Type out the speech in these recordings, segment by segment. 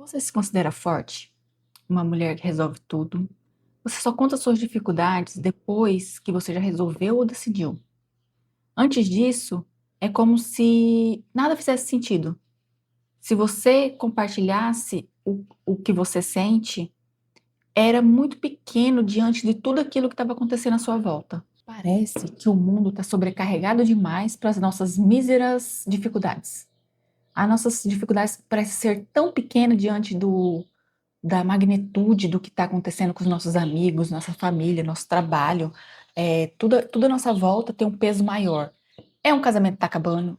Você se considera forte? Uma mulher que resolve tudo? Você só conta suas dificuldades depois que você já resolveu ou decidiu. Antes disso, é como se nada fizesse sentido. Se você compartilhasse o que você sente, era muito pequeno diante de tudo aquilo que estava acontecendo à sua volta. Parece que o mundo está sobrecarregado demais para as nossas míseras dificuldades. As nossas dificuldades parecem ser tão pequenas diante da magnitude do que está acontecendo com os nossos amigos, nossa família, nosso trabalho, tudo à nossa volta tem um peso maior. É um casamento que está acabando,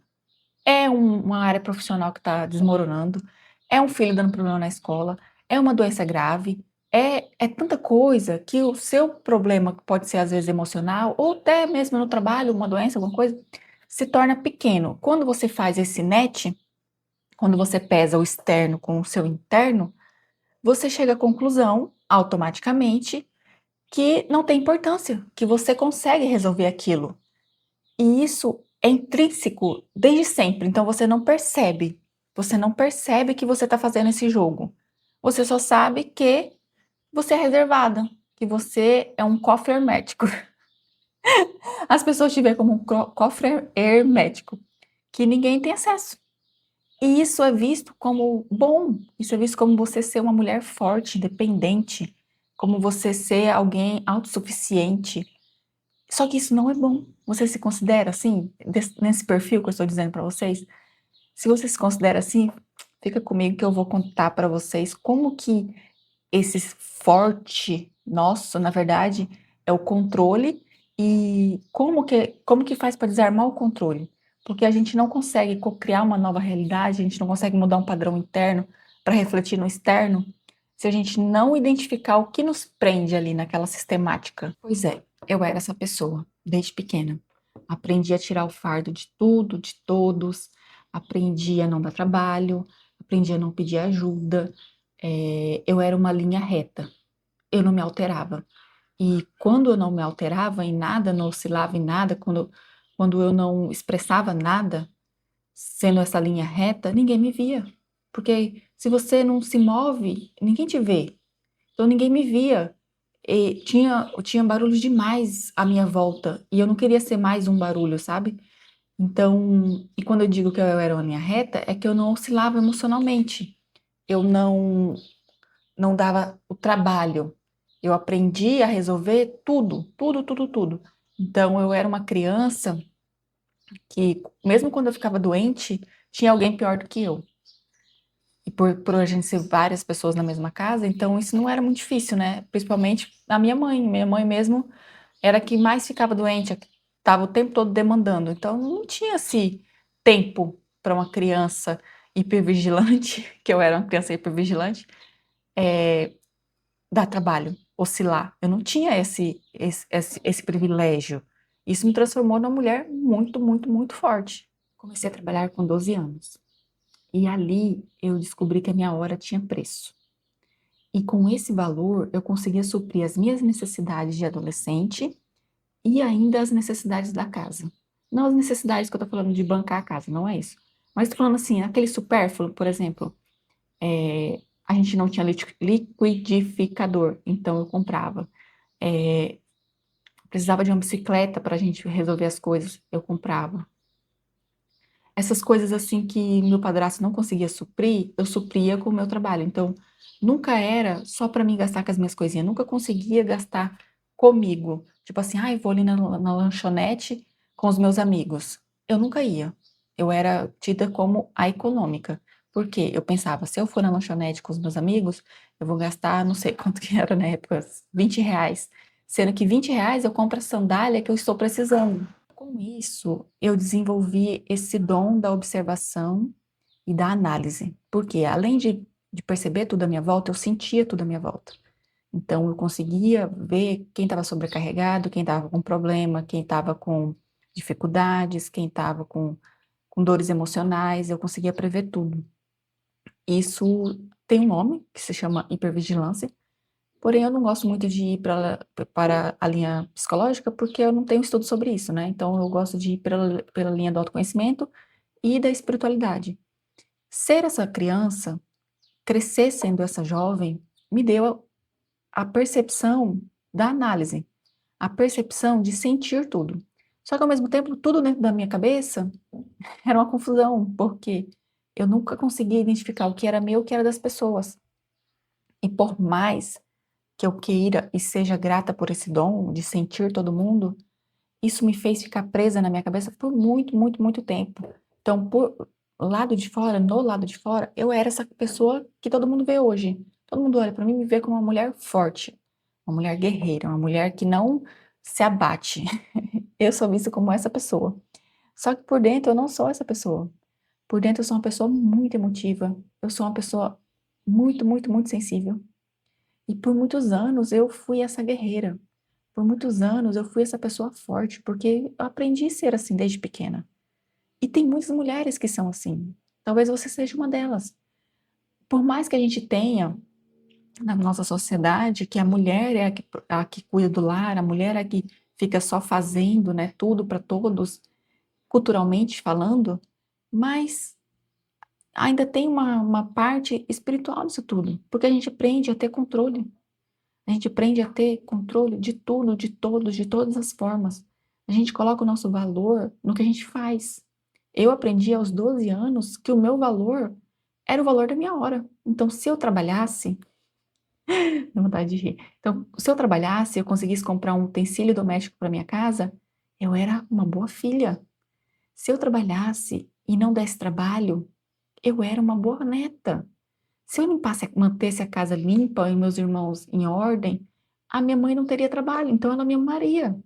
uma área profissional que está desmoronando, é um filho dando problema na escola, é uma doença grave, é tanta coisa que o seu problema, que pode ser às vezes emocional, ou até mesmo no trabalho, uma doença, alguma coisa, se torna pequeno. Quando você faz esse net, quando você pesa o externo com o seu interno, você chega à conclusão, automaticamente, que não tem importância, que você consegue resolver aquilo. E isso é intrínseco desde sempre, então você não percebe. Você não percebe que você está fazendo esse jogo. Você só sabe que você é reservada, que você é um cofre hermético. As pessoas te veem como um cofre hermético, que ninguém tem acesso. E isso é visto como bom, isso é visto como você ser uma mulher forte, independente, como você ser alguém autossuficiente. Só que isso não é bom. Você se considera assim, nesse perfil que eu estou dizendo para vocês? Se você se considera assim, fica comigo que eu vou contar para vocês como que esse forte nosso, na verdade, é o controle e como que faz para desarmar o controle. Porque a gente não consegue criar uma nova realidade, a gente não consegue mudar um padrão interno para refletir no externo, se a gente não identificar o que nos prende ali naquela sistemática. Pois é, eu era essa pessoa, desde pequena. Aprendi a tirar o fardo de tudo, de todos, aprendi a não dar trabalho, aprendi a não pedir ajuda, eu era uma linha reta, eu não me alterava. E quando eu não me alterava em nada, não oscilava em nada, quando eu não expressava nada, sendo essa linha reta, ninguém me via. Porque se você não se move, ninguém te vê. Então ninguém me via. E tinha barulho demais à minha volta. E eu não queria ser mais um barulho, sabe? Então, e quando eu digo que eu era uma linha reta, é que eu não oscilava emocionalmente. Eu não dava o trabalho. Eu aprendi a resolver tudo, tudo, tudo, tudo. Então, eu era uma criança que, mesmo quando eu ficava doente, tinha alguém pior do que eu. E por a gente ser várias pessoas na mesma casa, então isso não era muito difícil, né? Principalmente a minha mãe. Minha mãe mesmo era a que mais ficava doente, a que estava o tempo todo demandando. Então, não tinha esse tempo para uma criança hipervigilante, que eu era uma criança hipervigilante, dar trabalho, oscilar. Eu não tinha esse privilégio. Isso me transformou numa mulher muito, muito, muito forte. Comecei a trabalhar com 12 anos. E ali eu descobri que a minha hora tinha preço. E com esse valor eu conseguia suprir as minhas necessidades de adolescente e ainda as necessidades da casa. Não as necessidades que eu tô falando de bancar a casa, não é isso. Mas tô falando assim, aquele supérfluo, por exemplo, a gente não tinha liquidificador, então eu comprava. É, precisava de uma bicicleta para a gente resolver as coisas, eu comprava. Essas coisas assim que meu padrasto não conseguia suprir, eu supria com o meu trabalho. Então, nunca era só para mim gastar com as minhas coisinhas, nunca conseguia gastar comigo. Tipo assim, ai, vou ali na lanchonete com os meus amigos. Eu nunca ia. Eu era tida como a econômica. Porque eu pensava, se eu for na lanchonete com os meus amigos, eu vou gastar, não sei quanto que era na época, R$ 20. Sendo que R$ 20 eu compro a sandália que eu estou precisando. Com isso, eu desenvolvi esse dom da observação e da análise, porque além de perceber tudo à minha volta, eu sentia tudo à minha volta. Então, eu conseguia ver quem estava sobrecarregado, quem estava com problema, quem estava com dificuldades, quem estava com dores emocionais, eu conseguia prever tudo. Isso tem um nome, que se chama hipervigilância, porém eu não gosto muito de ir para a linha psicológica, porque eu não tenho estudo sobre isso, né? Então, eu gosto de ir pela linha do autoconhecimento e da espiritualidade. Ser essa criança crescer sendo essa jovem me deu a percepção da análise, a percepção de sentir tudo. Só que ao mesmo tempo, tudo dentro da minha cabeça era uma confusão, porque eu nunca conseguia identificar o que era meu e o que era das pessoas. E por mais que eu queira e seja grata por esse dom de sentir todo mundo, isso me fez ficar presa na minha cabeça por muito, muito, muito tempo. Então, por lado de fora, no lado de fora, eu era essa pessoa que todo mundo vê hoje. Todo mundo olha para mim e me vê como uma mulher forte, uma mulher guerreira, uma mulher que não se abate. Eu sou vista como essa pessoa. Só que por dentro eu não sou essa pessoa. Por dentro eu sou uma pessoa muito emotiva. Eu sou uma pessoa muito, muito, muito sensível. E por muitos anos eu fui essa guerreira. Por muitos anos eu fui essa pessoa forte, porque eu aprendi a ser assim desde pequena. E tem muitas mulheres que são assim. Talvez você seja uma delas. Por mais que a gente tenha na nossa sociedade que a mulher é a que cuida do lar, a mulher é a que fica só fazendo, né, tudo para todos, culturalmente falando, mas ainda tem uma parte espiritual disso tudo, porque a gente aprende a ter controle. A gente aprende a ter controle de tudo, de todos, de todas as formas. A gente coloca o nosso valor no que a gente faz. Eu aprendi aos 12 anos que o meu valor era o valor da minha hora. Então, se eu trabalhasse, dá vontade de rir. Então, se eu trabalhasse, eu conseguisse comprar um utensílio doméstico para minha casa, eu era uma boa filha. Se eu trabalhasse e não desse trabalho, eu era uma boa neta. Se eu limpasse, mantesse a casa limpa e meus irmãos em ordem, a minha mãe não teria trabalho, então ela me amaria.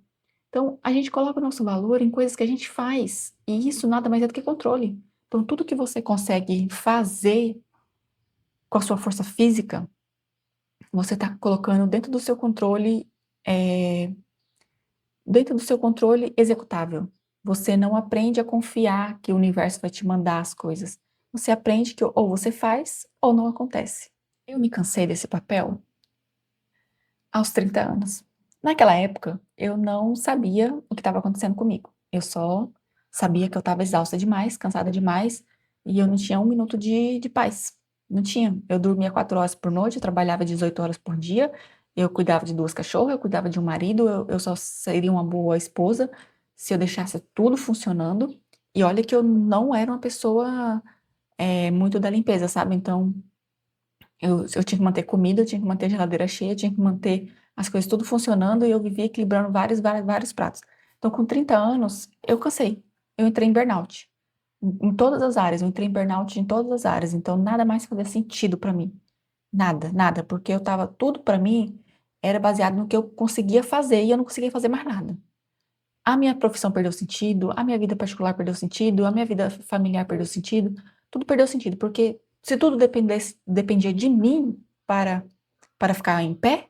Então, a gente coloca o nosso valor em coisas que a gente faz, e isso nada mais é do que controle. Então, tudo que você consegue fazer com a sua força física, você está colocando é, dentro do seu controle executável. Você não aprende a confiar que o universo vai te mandar as coisas. Você aprende que ou você faz ou não acontece. Eu me cansei desse papel aos 30 anos. Naquela época, eu não sabia o que estava acontecendo comigo. Eu só sabia que eu estava exausta demais, cansada demais, e eu não tinha um minuto de paz. Não tinha. Eu dormia 4 horas por noite, eu trabalhava 18 horas por dia, eu cuidava de 2 cachorras, eu cuidava de um marido, eu só seria uma boa esposa se eu deixasse tudo funcionando. E olha que eu não era uma pessoa muito da limpeza, sabe? Então, eu tinha que manter comida, eu tinha que manter a geladeira cheia, eu tinha que manter as coisas tudo funcionando e eu vivia equilibrando vários, vários, vários pratos. Então, com 30 anos, eu cansei. Eu entrei em burnout. Em todas as áreas, eu entrei em burnout em todas as áreas. Então, nada mais fazia sentido para mim. Nada, nada, porque eu tava, tudo para mim era baseado no que eu conseguia fazer e eu não conseguia fazer mais nada. A minha profissão perdeu sentido, a minha vida particular perdeu sentido, a minha vida familiar perdeu sentido, tudo perdeu sentido, porque se tudo dependia de mim para ficar em pé,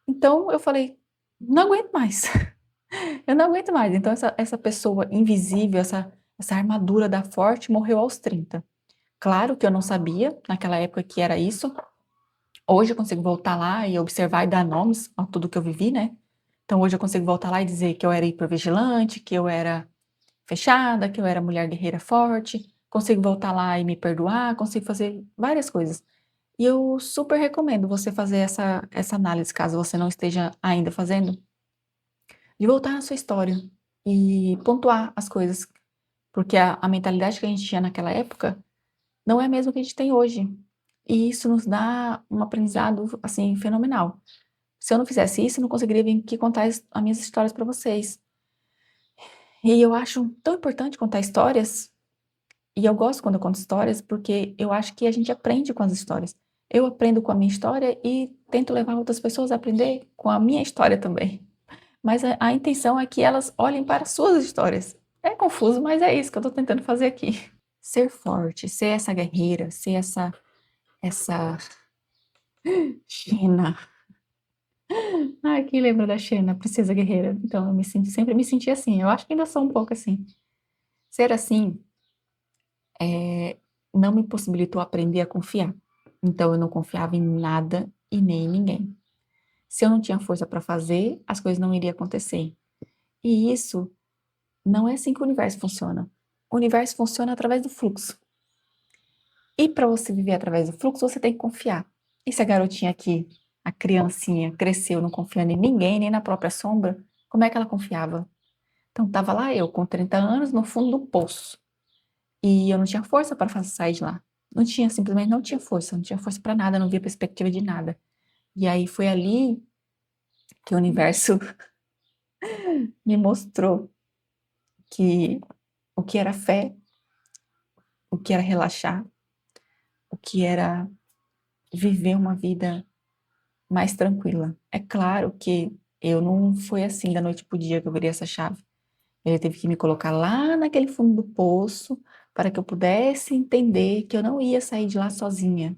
então eu falei, não aguento mais, eu não aguento mais. Então essa pessoa invisível, essa armadura da forte morreu aos 30. Claro que eu não sabia naquela época que era isso, hoje eu consigo voltar lá e observar e dar nomes a tudo que eu vivi, né? Então hoje eu consigo voltar lá e dizer que eu era hipervigilante, que eu era fechada, que eu era mulher guerreira forte, consigo voltar lá e me perdoar, consigo fazer várias coisas. E eu super recomendo você fazer essa análise, caso você não esteja ainda fazendo, de voltar na sua história e pontuar as coisas, porque a mentalidade que a gente tinha naquela época não é a mesma que a gente tem hoje. E isso nos dá um aprendizado, assim, fenomenal. Se eu não fizesse isso, eu não conseguiria vir aqui contar as minhas histórias para vocês. E eu acho tão importante contar histórias. E eu gosto quando eu conto histórias, porque eu acho que a gente aprende com as histórias. Eu aprendo com a minha história e tento levar outras pessoas a aprender com a minha história também. Mas a intenção é que elas olhem para as suas histórias. É confuso, mas é isso que eu estou tentando fazer aqui. Ser forte, ser essa guerreira, ser essa Xena. Ai, quem lembra da Xena, princesa guerreira? Então, sempre me senti assim. Eu acho que ainda sou um pouco assim. Ser assim não me possibilitou aprender a confiar. Então, eu não confiava em nada e nem em ninguém. Se eu não tinha força para fazer, as coisas não iriam acontecer. E isso não é assim que o universo funciona. O universo funciona através do fluxo. E para você viver através do fluxo, você tem que confiar. E se a garotinha aqui, a criancinha, cresceu não confiando em ninguém, nem na própria sombra, como é que ela confiava? Então tava lá eu, com 30 anos, no fundo do poço. E eu não tinha força para sair de lá. Não tinha, simplesmente não tinha força para nada, não via perspectiva de nada. E aí foi ali que o universo me mostrou que o que era fé, o que era relaxar, o que era viver uma vida mais tranquila. É claro que eu não foi assim da noite pro dia que eu virei essa chave. Ele teve que me colocar lá naquele fundo do poço para que eu pudesse entender que eu não ia sair de lá sozinha,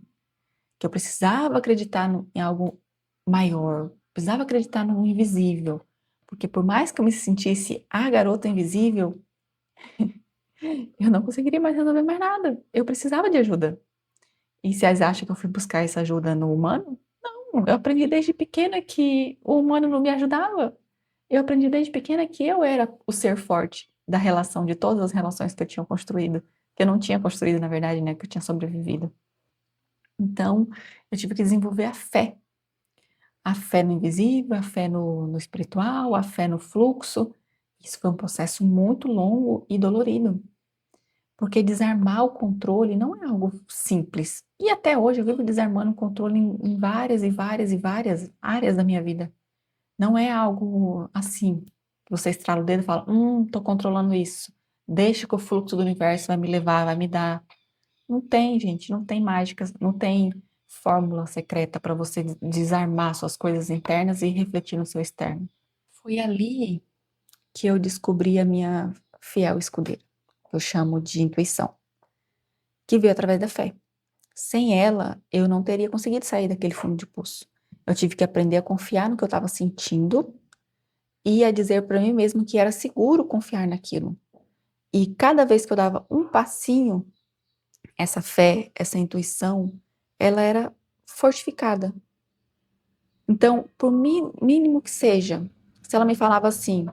que eu precisava acreditar em algo maior, precisava acreditar no invisível, porque por mais que eu me sentisse a garota invisível, eu não conseguiria mais resolver mais nada. Eu precisava de ajuda. E vocês acham que eu fui buscar essa ajuda no humano? Não, eu aprendi desde pequena que o humano não me ajudava. Eu aprendi desde pequena que eu era o ser forte da relação, de todas as relações que eu tinha construído, que eu não tinha construído, na verdade, né, que eu tinha sobrevivido. Então, eu tive que desenvolver a fé no invisível, a fé no espiritual, a fé no fluxo. Isso foi um processo muito longo e dolorido, porque desarmar o controle não é algo simples. E até hoje eu vivo desarmando o controle em várias e várias e várias áreas da minha vida. Não é algo assim, que você estrala o dedo e fala, tô controlando isso. Deixa que o fluxo do universo vai me levar, vai me dar. Não tem, gente, não tem mágica, não tem fórmula secreta para você desarmar suas coisas internas e refletir no seu externo. Foi ali que eu descobri a minha fiel escudeira, que eu chamo de intuição, que veio através da fé. Sem ela, eu não teria conseguido sair daquele fundo de poço. Eu tive que aprender a confiar no que eu estava sentindo e a dizer para mim mesmo que era seguro confiar naquilo. E cada vez que eu dava um passinho, essa fé, essa intuição, ela era fortificada. Então, por mínimo que seja, se ela me falava assim,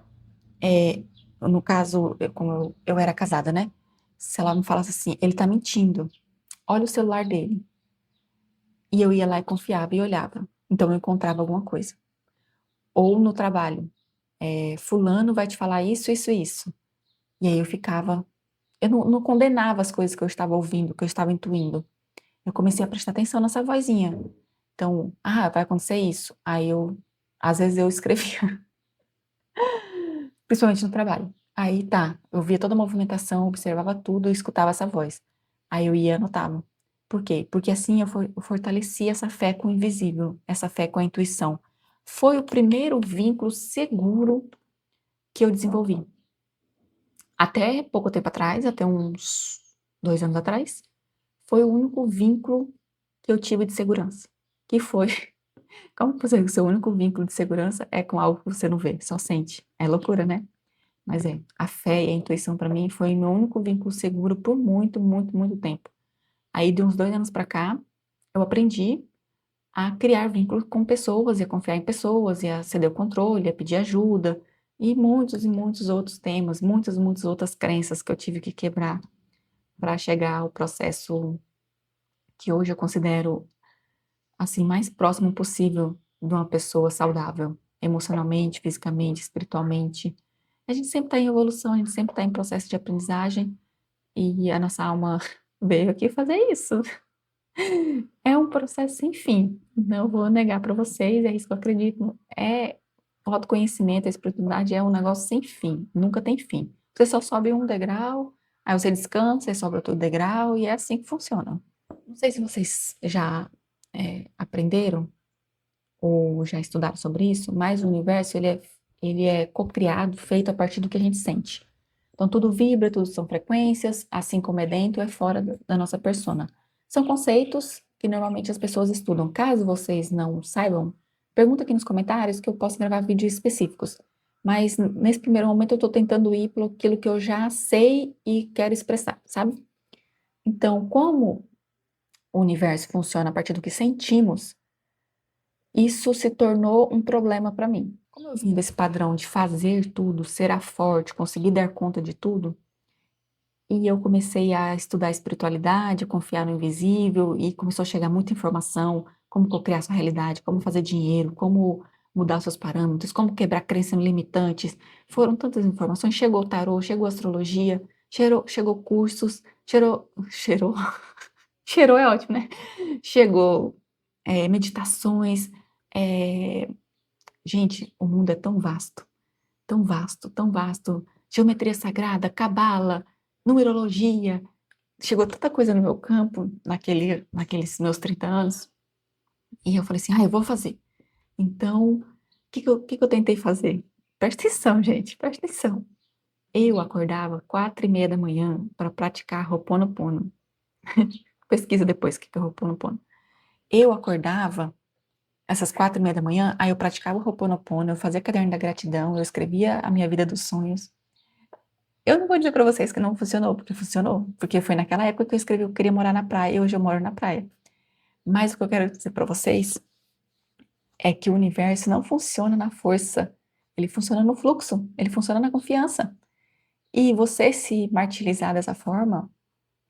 no caso, como eu era casada, né? Se ela me falasse assim, ele tá mentindo, olha o celular dele. E eu ia lá e confiava e olhava. Então eu encontrava alguma coisa. Ou no trabalho, fulano vai te falar isso, isso, isso. E aí eu ficava, eu não condenava as coisas que eu estava ouvindo, que eu estava intuindo. Eu comecei a prestar atenção nessa vozinha. Então, vai acontecer isso. Às vezes eu escrevia, principalmente no trabalho. Aí tá, eu via toda a movimentação, observava tudo, eu escutava essa voz. Aí eu ia e anotava. Por quê? Porque assim eu fortalecia essa fé com o invisível, essa fé com a intuição. Foi o primeiro vínculo seguro que eu desenvolvi. Até pouco tempo atrás, até uns 2 anos atrás, foi o único vínculo que eu tive de segurança. Que foi, como você, o seu único vínculo de segurança é com algo que você não vê, só sente. É loucura, né? Mas a fé e a intuição para mim foi o meu único vínculo seguro por muito, muito, muito tempo. Aí de uns 2 anos para cá, eu aprendi a criar vínculos com pessoas, e a confiar em pessoas, e a ceder o controle, a pedir ajuda, e muitos outros temas, muitas outras crenças que eu tive que quebrar para chegar ao processo que hoje eu considero assim mais próximo possível de uma pessoa saudável, emocionalmente, fisicamente, espiritualmente. A gente sempre está em evolução, a gente sempre está em processo de aprendizagem e a nossa alma veio aqui fazer isso. É um processo sem fim, não vou negar para vocês, é isso que eu acredito. O autoconhecimento, a espiritualidade é um negócio sem fim, nunca tem fim. Você só sobe um degrau, aí você descansa, você sobe outro degrau e é assim que funciona. Não sei se vocês já aprenderam ou já estudaram sobre isso, mas o universo ele é co-criado, feito a partir do que a gente sente. Então tudo vibra, tudo são frequências, assim como é dentro, é fora da nossa persona. São conceitos que normalmente as pessoas estudam. Caso vocês não saibam, pergunta aqui nos comentários que eu posso gravar vídeos específicos. Mas nesse primeiro momento eu estou tentando ir pelo aquilo que eu já sei e quero expressar, sabe? Então, como o universo funciona a partir do que sentimos, isso se tornou um problema para mim. Como eu vim desse padrão de fazer tudo, ser a forte, conseguir dar conta de tudo, E eu comecei a estudar espiritualidade, a confiar no invisível, e começou a chegar muita informação, como cocriar sua realidade, como fazer dinheiro, como mudar os seus parâmetros, como quebrar crenças limitantes. Foram tantas informações, chegou o tarô, chegou a astrologia, chegou cursos, cheirou, cheirou é ótimo, né? Chegou meditações. é, Gente, o mundo é tão vasto, tão vasto, tão vasto. Geometria sagrada, cabala, numerologia, chegou tanta coisa no meu campo, naqueles meus 30 anos, e eu falei assim, eu vou fazer. Então, o que que eu tentei fazer? Presta atenção, gente, presta atenção. Eu acordava 4h30 da manhã para praticar Ho'oponopono. Pesquisa depois o que que é Ho'oponopono. Eu acordava essas 4h30 da manhã, aí eu praticava o Ho'oponopono, eu fazia caderno da gratidão, eu escrevia a minha vida dos sonhos. Eu não vou dizer para vocês que não funcionou, porque foi naquela época que eu escrevi, eu queria morar na praia, e hoje eu moro na praia. Mas o que eu quero dizer para vocês é que o universo não funciona na força, ele funciona no fluxo, ele funciona na confiança. E você se martirizar dessa forma,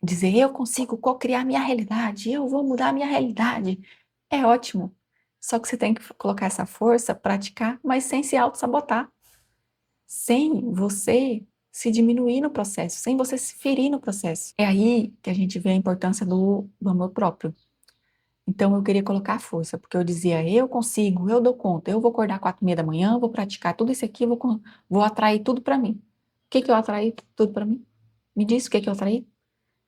dizer eu consigo co-criar minha realidade, eu vou mudar a minha realidade, é ótimo. Só que você tem que colocar essa força, praticar, mas sem se auto-sabotar, sem você se diminuir no processo, sem você se ferir no processo. É aí que a gente vê a importância do amor próprio. Então, eu queria colocar a força, porque eu dizia, eu consigo, eu dou conta, eu vou acordar 4h30 da manhã, vou praticar tudo isso aqui, vou atrair tudo para mim. O que que eu atraí tudo para mim? Me diz o que que eu atraí?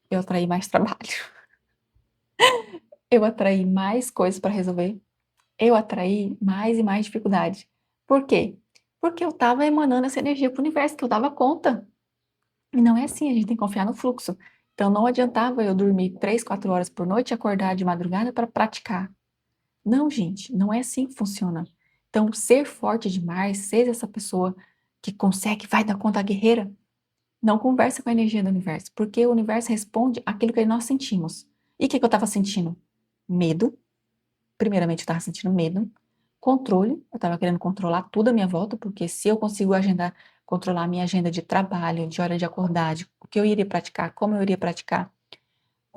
Eu atraí mais trabalho, eu atraí mais coisas para resolver, eu atraí mais e mais dificuldade. Por quê? Porque eu estava emanando essa energia para o universo, que eu dava conta. E não é assim, a gente tem que confiar no fluxo. Então, não adiantava eu dormir 3, 4 horas por noite e acordar de madrugada para praticar. Não, gente, não é assim que funciona. Então, ser forte demais, ser essa pessoa que consegue, vai dar conta, a guerreira, não conversa com a energia do universo, porque o universo responde aquilo que nós sentimos. E o que que eu estava sentindo? Medo. Primeiramente, eu estava sentindo medo. Controle, eu estava querendo controlar tudo à minha volta, porque se eu consigo controlar a minha agenda de trabalho, de hora de acordar, de o que eu iria praticar, como eu iria praticar,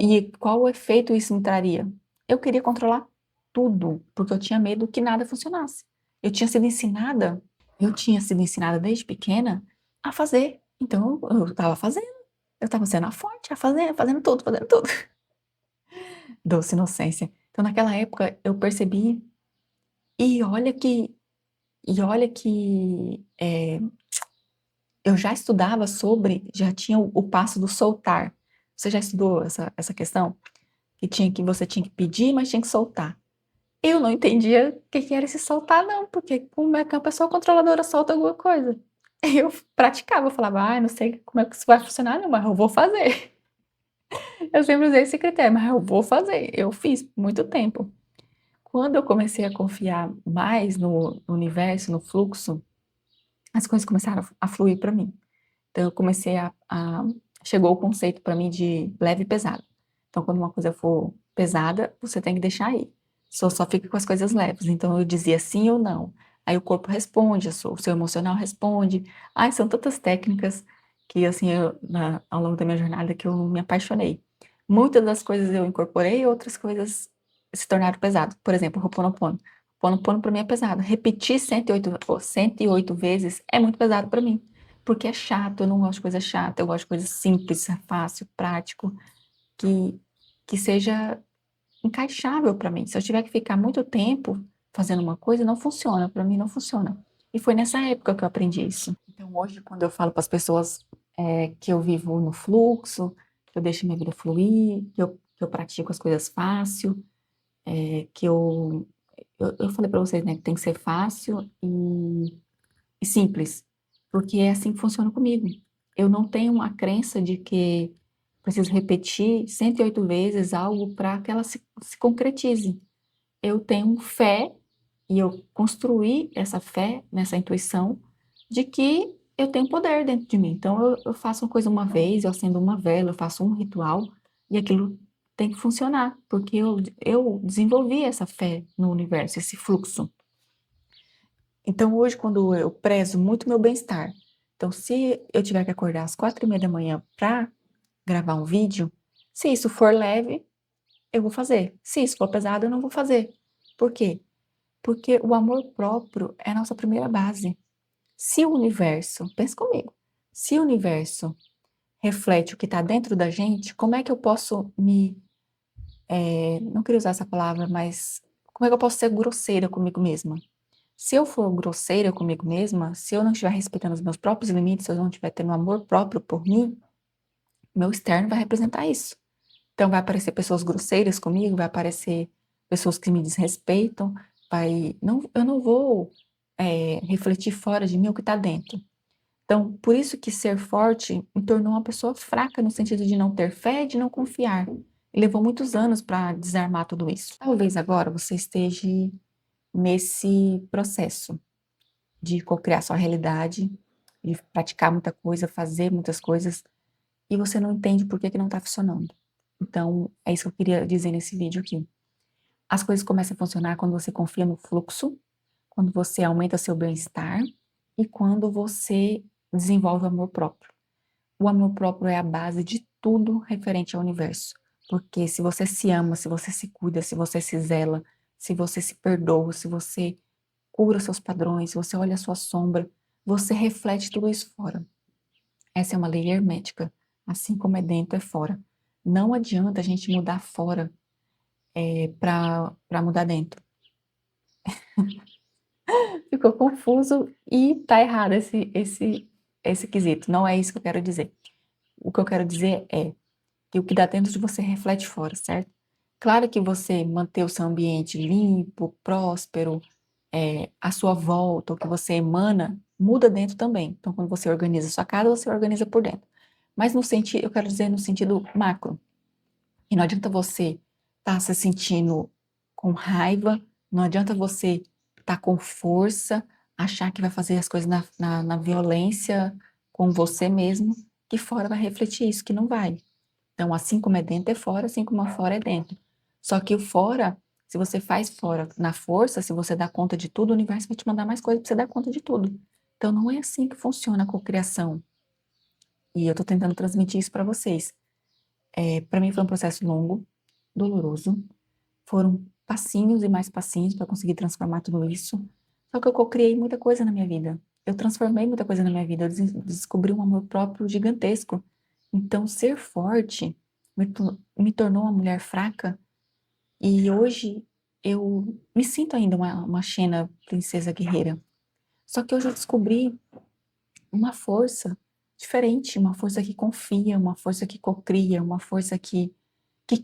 e qual o efeito isso me traria? Eu queria controlar tudo, porque eu tinha medo que nada funcionasse. Eu tinha sido ensinada, eu tinha sido ensinada desde pequena a fazer. Então eu estava fazendo, eu estava sendo a forte, a fazer, fazendo tudo, fazendo tudo. Doce inocência. Então naquela época eu percebi, e olha que, eu já estudava sobre, já tinha o passo do soltar. Você já estudou essa questão? Que você tinha que pedir, mas tinha que soltar. Eu não entendia o que que era esse soltar, não, porque como é que uma pessoa controladora solta alguma coisa? Eu praticava, eu falava, não sei como é que isso vai funcionar, não, mas eu vou fazer. Eu sempre usei esse critério, mas eu vou fazer. Eu fiz por muito tempo. Quando eu comecei a confiar mais no universo, no fluxo, as coisas começaram a fluir para mim. Então eu comecei chegou o conceito para mim de leve e pesado. Então quando uma coisa for pesada, você tem que deixar aí. Só fica com as coisas leves. Então eu dizia sim ou não. Aí o corpo responde, o seu emocional responde. Ai, são tantas técnicas que assim ao longo da minha jornada que eu me apaixonei. Muitas das coisas eu incorporei, outras coisas se tornaram pesadas. Por exemplo, o Ho'oponopono. Ho'oponopono para mim é pesado. Repetir 108 vezes é muito pesado para mim. Porque é chato, eu não gosto de coisa chata, eu gosto de coisa simples, fácil, prático, que, que seja encaixável para mim. Se eu tiver que ficar muito tempo fazendo uma coisa, não funciona, para mim não funciona. E foi nessa época que eu aprendi isso. Então hoje, quando eu falo para as pessoas que eu vivo no fluxo, que eu deixo minha vida fluir, que eu pratico as coisas fácil, que eu falei para vocês, né, que tem que ser fácil e simples, porque é assim que funciona comigo. Eu não tenho uma crença de que preciso repetir 108 vezes algo para que ela se concretize. Eu tenho fé e eu construí essa fé nessa intuição de que eu tenho poder dentro de mim. Então eu faço uma coisa uma vez, eu acendo uma vela, eu faço um ritual e aquilo tem que funcionar, porque eu desenvolvi essa fé no universo, esse fluxo. Então, hoje, quando eu prezo muito meu bem-estar, então, se eu tiver que acordar às 4h30 da manhã para gravar um vídeo, se isso for leve, eu vou fazer. Se isso for pesado, eu não vou fazer. Por quê? Porque o amor próprio é a nossa primeira base. Se o universo, pensa comigo, se o universo reflete o que está dentro da gente, como é que eu posso não queria usar essa palavra, mas como é que eu posso ser grosseira comigo mesma? Se eu for grosseira comigo mesma, se eu não estiver respeitando os meus próprios limites, se eu não estiver tendo amor próprio por mim, meu externo vai representar isso. Então vai aparecer pessoas grosseiras comigo, vai aparecer pessoas que me desrespeitam, eu não vou refletir fora de mim o que está dentro. Então, por isso que ser forte me tornou uma pessoa fraca no sentido de não ter fé, de não confiar. E levou muitos anos para desarmar tudo isso. Talvez agora você esteja nesse processo de cocriar sua realidade, de praticar muita coisa, fazer muitas coisas, e você não entende por que que não está funcionando. Então, é isso que eu queria dizer nesse vídeo aqui. As coisas começam a funcionar quando você confia no fluxo, quando você aumenta seu bem-estar e quando você desenvolve amor próprio. O amor próprio é a base de tudo referente ao universo. Porque se você se ama, se você se cuida, se você se zela, se você se perdoa, se você cura seus padrões, se você olha a sua sombra, você reflete tudo isso fora. Essa é uma lei hermética. Assim como é dentro, é fora. Não adianta a gente mudar fora para mudar dentro. Ficou confuso e tá errado esse quesito. Não é isso que eu quero dizer. O que eu quero dizer é que o que dá dentro de você reflete fora, certo? Claro que você manter o seu ambiente limpo, próspero, à sua volta, o que você emana, muda dentro também. Então, quando você organiza a sua casa, você organiza por dentro. Mas no sentido, eu quero dizer no sentido macro. E não adianta você estar se sentindo com raiva, não adianta você estar com força, achar que vai fazer as coisas na violência com você mesmo, que fora vai refletir isso, que não vai. Então, assim como é dentro, é fora, assim como é fora, é dentro. Só que o fora, se você faz fora na força, se você dá conta de tudo, o universo vai te mandar mais coisas para você dar conta de tudo. Então, não é assim que funciona a cocriação. E eu estou tentando transmitir isso para vocês. Para mim foi um processo longo, doloroso. Foram passinhos e mais passinhos para conseguir transformar tudo isso. Só que eu cocriei muita coisa na minha vida. Eu transformei muita coisa na minha vida. Eu descobri um amor próprio gigantesco. Então, ser forte me tornou uma mulher fraca. E hoje eu me sinto ainda uma Xena princesa guerreira. Só que hoje eu descobri uma força diferente, uma força que confia, uma força que cocria, uma força que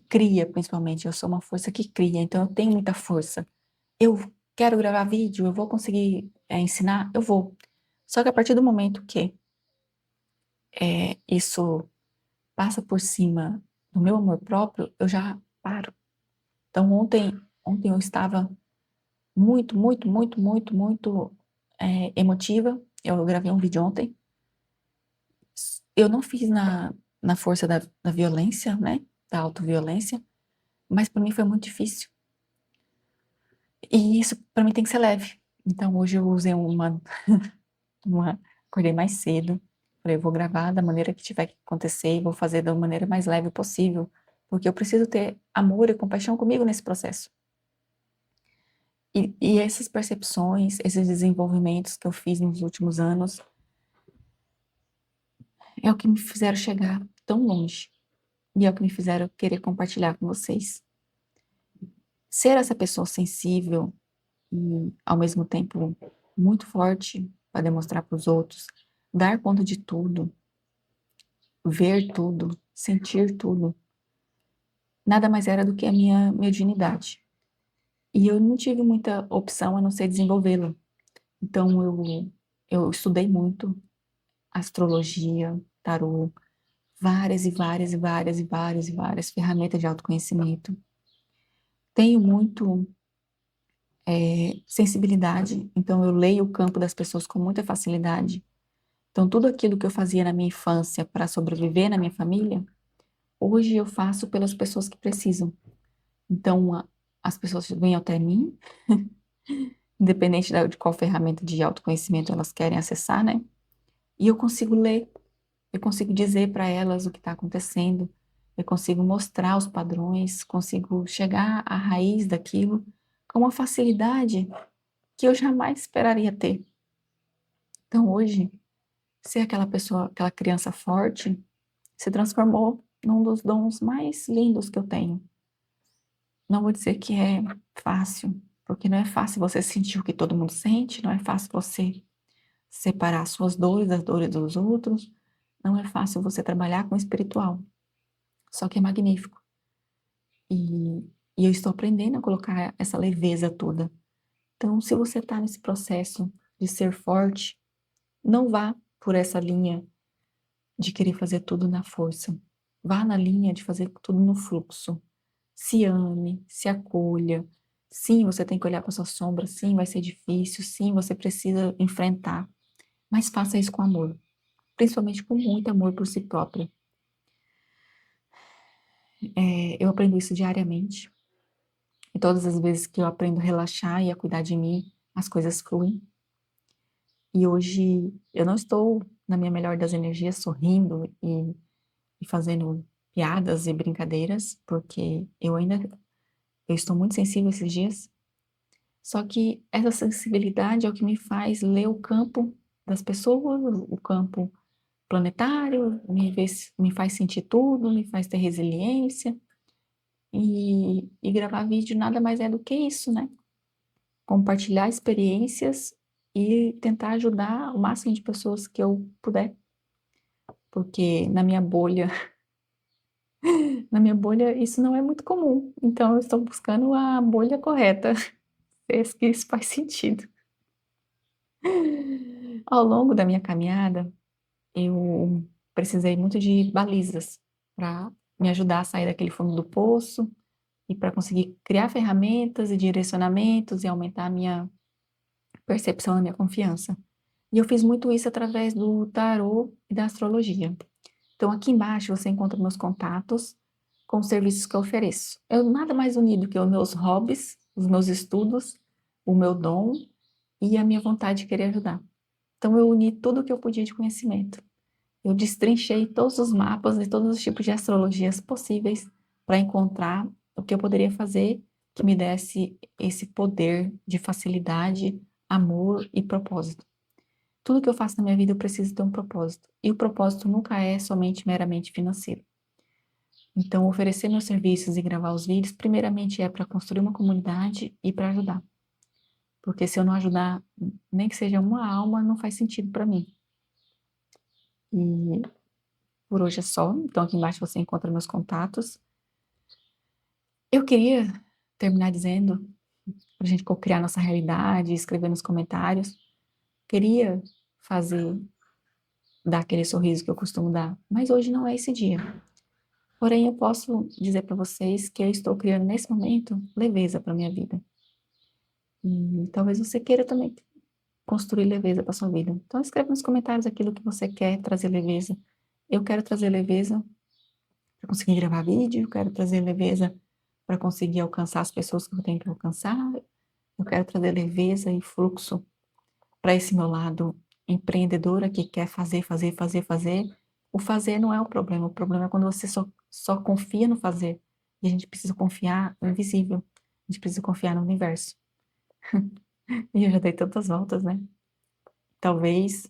cria, principalmente. Eu sou uma força que cria, então eu tenho muita força. Eu quero gravar vídeo, eu vou conseguir ensinar, eu vou. Só que a partir do momento que isso passa por cima do meu amor próprio, eu já paro. Então ontem eu estava muito emotiva. Eu gravei um vídeo ontem. Eu não fiz na força da violência, né? Da autoviolência, mas para mim foi muito difícil. E isso para mim tem que ser leve. Então hoje eu usei acordei mais cedo. Falei, eu vou gravar da maneira que tiver que acontecer e vou fazer da maneira mais leve possível, porque eu preciso ter amor e compaixão comigo nesse processo. E essas percepções, esses desenvolvimentos que eu fiz nos últimos anos, é o que me fizeram chegar tão longe. E é o que me fizeram querer compartilhar com vocês. Ser essa pessoa sensível e, ao mesmo tempo, muito forte para demonstrar para os outros, dar conta de tudo, ver tudo, sentir tudo, nada mais era do que a minha mediunidade. E eu não tive muita opção a não ser desenvolvê-la. Então, eu estudei muito astrologia, tarô, várias ferramentas de autoconhecimento. Tenho muito sensibilidade, então eu leio o campo das pessoas com muita facilidade. Então, tudo aquilo que eu fazia na minha infância para sobreviver na minha família, hoje eu faço pelas pessoas que precisam. Então, as pessoas vêm até mim, independente de qual ferramenta de autoconhecimento elas querem acessar, né? E eu consigo ler eu consigo dizer para elas o que está acontecendo, eu consigo mostrar os padrões, consigo chegar à raiz daquilo com uma facilidade que eu jamais esperaria ter. Então hoje, ser aquela pessoa, aquela criança forte, se transformou num dos dons mais lindos que eu tenho. Não vou dizer que é fácil, porque não é fácil você sentir o que todo mundo sente, não é fácil você separar suas dores das dores dos outros, não é fácil você trabalhar com o espiritual, só que é magnífico. E, e eu estou aprendendo a colocar essa leveza toda. Então, se você está nesse processo de ser forte, não vá por essa linha de querer fazer tudo na força. Vá na linha de fazer tudo no fluxo. Se ame, se acolha. Sim, você tem que olhar para sua sombra. Sim, vai ser difícil. Sim, você precisa enfrentar. Mas faça isso com amor. Principalmente com muito amor por si própria. Eu aprendo isso diariamente. E todas as vezes que eu aprendo a relaxar e a cuidar de mim, as coisas fluem. E hoje eu não estou na minha melhor das energias, sorrindo e fazendo piadas e brincadeiras, porque eu estou muito sensível esses dias. Só que essa sensibilidade é o que me faz ler o campo das pessoas, o campo planetário, me faz sentir tudo, me faz ter resiliência. E gravar vídeo nada mais é do que isso, né? Compartilhar experiências e tentar ajudar o máximo de pessoas que eu puder. Porque na minha bolha isso não é muito comum. Então eu estou buscando a bolha correta. Se que isso faz sentido. Ao longo da minha caminhada, eu precisei muito de balizas para me ajudar a sair daquele fundo do poço e para conseguir criar ferramentas e direcionamentos e aumentar a minha percepção, a minha confiança. E eu fiz muito isso através do tarô e da astrologia. Então, aqui embaixo você encontra meus contatos com os serviços que eu ofereço. Eu nada mais unido que os meus hobbies, os meus estudos, o meu dom e a minha vontade de querer ajudar. Então, eu uni tudo o que eu podia de conhecimento. Eu destrinchei todos os mapas e todos os tipos de astrologias possíveis para encontrar o que eu poderia fazer que me desse esse poder de facilidade, amor e propósito. Tudo que eu faço na minha vida eu preciso ter um propósito. E o propósito nunca é somente meramente financeiro. Então, oferecer meus serviços e gravar os vídeos, primeiramente é para construir uma comunidade e para ajudar. Porque se eu não ajudar, nem que seja uma alma, não faz sentido para mim. E por hoje é só. Então, aqui embaixo você encontra meus contatos. Eu queria terminar dizendo, para a gente co-criar nossa realidade, escrever nos comentários, queria fazer, dar aquele sorriso que eu costumo dar, mas hoje não é esse dia. Porém, eu posso dizer para vocês que eu estou criando nesse momento leveza para minha vida. E talvez você queira também construir leveza para sua vida. Então, escreva nos comentários aquilo que você quer trazer leveza. Eu quero trazer leveza para conseguir gravar vídeo, eu quero trazer leveza para conseguir alcançar as pessoas que eu tenho que alcançar, eu quero trazer leveza e fluxo para esse meu lado empreendedora que quer fazer, fazer, fazer, fazer. O fazer não é o problema é quando você só confia no fazer. E a gente precisa confiar no invisível, a gente precisa confiar no universo. E eu já dei tantas voltas, né? Talvez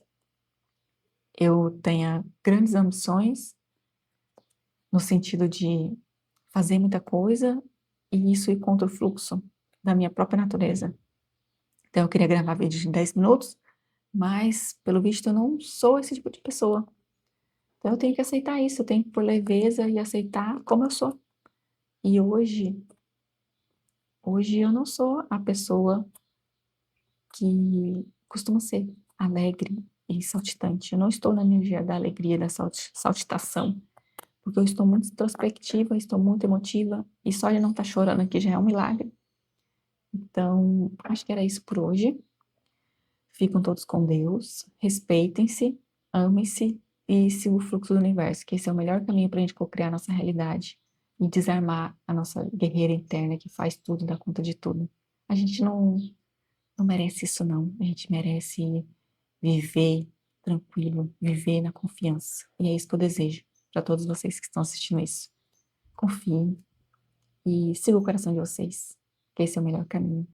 eu tenha grandes ambições no sentido de fazer muita coisa e isso ir contra o fluxo da minha própria natureza. Então, eu queria gravar vídeos de 10 minutos, mas, pelo visto, eu não sou esse tipo de pessoa. Então, eu tenho que aceitar isso, eu tenho que pôr leveza e aceitar como eu sou. E hoje eu não sou a pessoa que costuma ser alegre e saltitante. Eu não estou na energia da alegria, da saltitação, porque eu estou muito introspectiva, estou muito emotiva, e só de não estar chorando aqui já é um milagre. Então, acho que era isso por hoje. Ficam todos com Deus, respeitem-se, amem-se e sigam o fluxo do universo, que esse é o melhor caminho para a gente co-criar a nossa realidade e desarmar a nossa guerreira interna que faz tudo, dá conta de tudo. A gente não merece isso, não. A gente merece viver tranquilo, viver na confiança. E é isso que eu desejo para todos vocês que estão assistindo isso. Confiem e siga o coração de vocês, que esse é o melhor caminho.